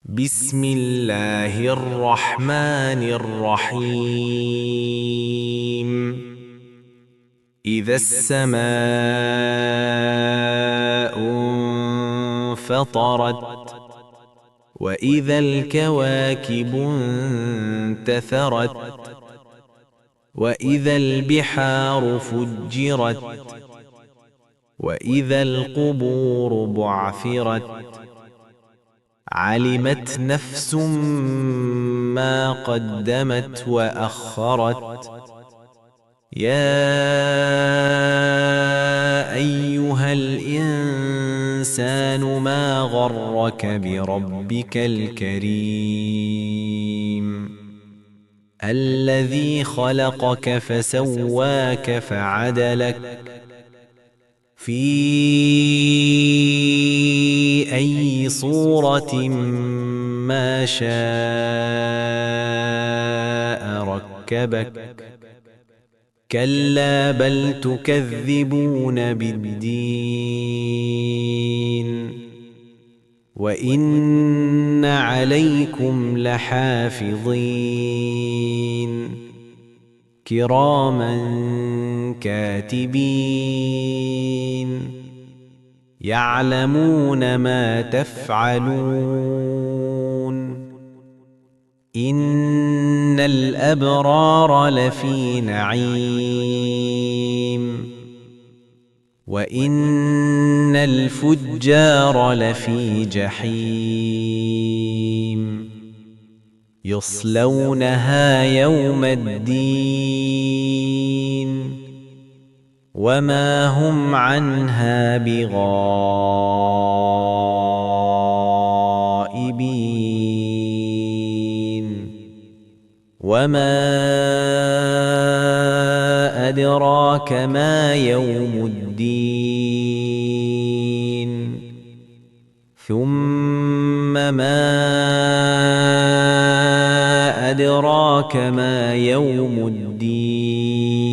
بسم الله الرحمن الرحيم. إذا السماء انفطرت وإذا الكواكب انتثرت وإذا البحار فجرت وإذا القبور بعثرت علمت نفس ما قدمت وأخرت يا أيها الإنسان ما غرك بربك الكريم الذي خلقك فسواك فعدلك في أي صورة ما شاء ركبك كلا بل تكذبون بالدين وإن عليكم لحافظين كراما كاتبين يعلمون ما تفعلون إن الأبرار لفي نعيم وإن الفجار لفي جحيم يصلونها يوم الدين وما هم عنها بغائبين وما أدراك ما يوم الدين ثم ما أدراك ما يوم الدين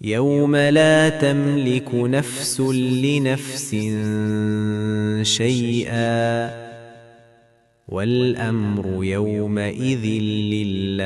يوم لا تملك نفس لنفس شيئا والأمر يومئذ لله